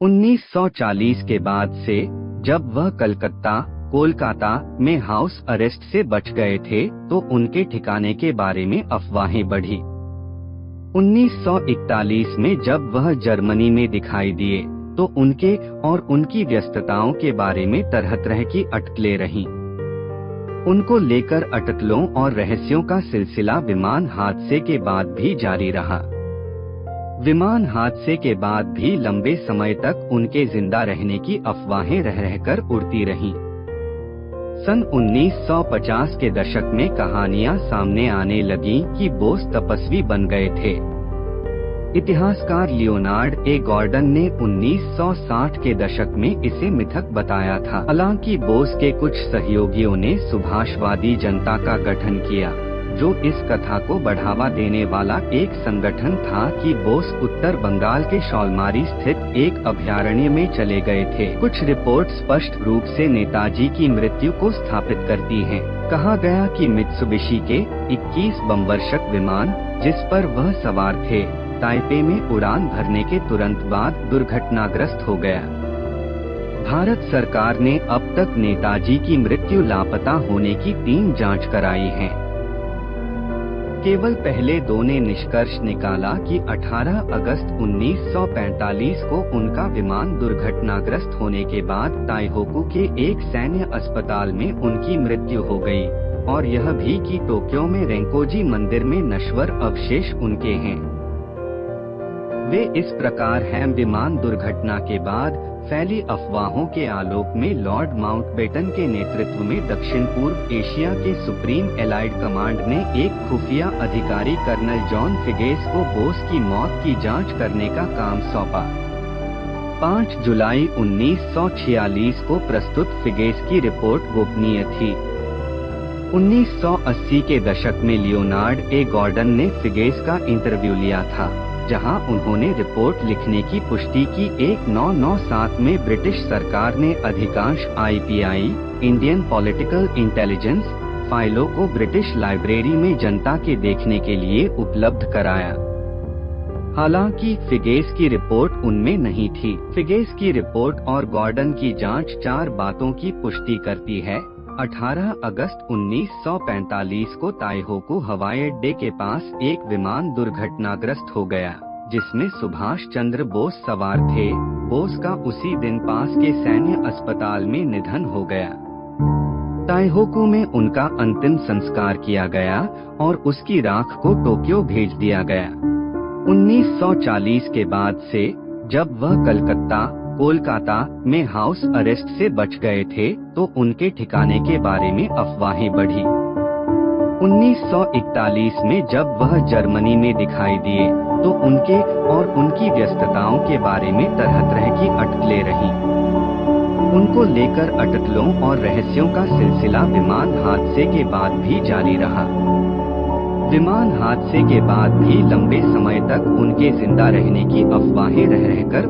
1940 के बाद से जब वह कोलकाता में हाउस अरेस्ट से बच गए थे तो उनके ठिकाने के बारे में अफवाहें बढ़ी। 1941 में जब वह जर्मनी में दिखाई दिए तो उनके और उनकी व्यस्तताओं के बारे में तरह तरह की अटकलें रहीं। उनको लेकर अटकलों और रहस्यों का सिलसिला विमान हादसे के बाद भी जारी रहा। विमान हादसे के बाद भी लंबे समय तक उनके जिंदा रहने की अफवाहें रह रहकर उड़ती रहीं। सन 1950 के दशक में कहानियां सामने आने लगीं कि बोस तपस्वी बन गए थे। इतिहासकार लियोनार्ड ए गॉर्डन ने 1960 के दशक में इसे मिथक बताया था। हालांकि बोस के कुछ सहयोगियों ने सुभाषवादी जनता का गठन किया, जो इस कथा को बढ़ावा देने वाला एक संगठन था कि बोस उत्तर बंगाल के शॉलमारी स्थित एक अभयारण्य में चले गए थे। कुछ रिपोर्ट स्पष्ट रूप से नेताजी की मृत्यु को स्थापित करती हैं। कहा गया कि मित्सुबिशी के 21 बमवर्षक विमान जिस पर वह सवार थे, ताइपे में उड़ान भरने के तुरंत बाद दुर्घटनाग्रस्त हो गया। भारत सरकार ने अब तक नेताजी की मृत्यु लापता होने की 3 जांच कराई हैं। केवल पहले 2 ने निष्कर्ष निकाला कि 18 अगस्त 1945 को उनका विमान दुर्घटनाग्रस्त होने के बाद ताइहोकू के एक सैन्य अस्पताल में उनकी मृत्यु हो गई, और यह भी कि टोक्यो में रेंकोजी मंदिर में नश्वर अवशेष उनके हैं। वे इस प्रकार हैं। विमान दुर्घटना के बाद फैली अफवाहों के आलोक में लॉर्ड माउंटबेटन के नेतृत्व में दक्षिण पूर्व एशिया के सुप्रीम एलाइड कमांड ने एक खुफिया अधिकारी कर्नल जॉन फिगेस को बोस की मौत की जांच करने का काम सौंपा। 5 जुलाई 1946 को प्रस्तुत फिगेस की रिपोर्ट गोपनीय थी। 1980 के दशक में लियोनार्ड ए गॉर्डन ने फिगेस का इंटरव्यू लिया था, जहां उन्होंने रिपोर्ट लिखने की पुष्टि की। 1997 में ब्रिटिश सरकार ने अधिकांश IPI इंडियन पॉलिटिकल इंटेलिजेंस फाइलों को ब्रिटिश लाइब्रेरी में जनता के देखने के लिए उपलब्ध कराया। हालांकि फिगेस की रिपोर्ट उनमें नहीं थी। फिगेस की रिपोर्ट और गॉर्डन की जांच 4 बातों की पुष्टि करती है। 18 अगस्त 1945 को ताइहोकू हवाई अड्डे के पास एक विमान दुर्घटनाग्रस्त हो गया, जिसमें सुभाष चंद्र बोस सवार थे। बोस का उसी दिन पास के सैन्य अस्पताल में निधन हो गया। ताइहोकू में उनका अंतिम संस्कार किया गया और उसकी राख को टोक्यो भेज दिया गया। 1940 के बाद से जब वह कोलकाता में हाउस अरेस्ट से बच गए थे तो उनके ठिकाने के बारे में अफवाहें बढ़ी। 1941 में जब वह जर्मनी में दिखाई दिए तो उनके और उनकी व्यस्तताओं के बारे में तरह तरह की अटकलें रहीं। उनको लेकर अटकलों और रहस्यों का सिलसिला विमान हादसे के बाद भी जारी रहा। विमान हादसे के बाद भी लंबे समय तक उनके जिंदा रहने की अफवाहें रह रहकर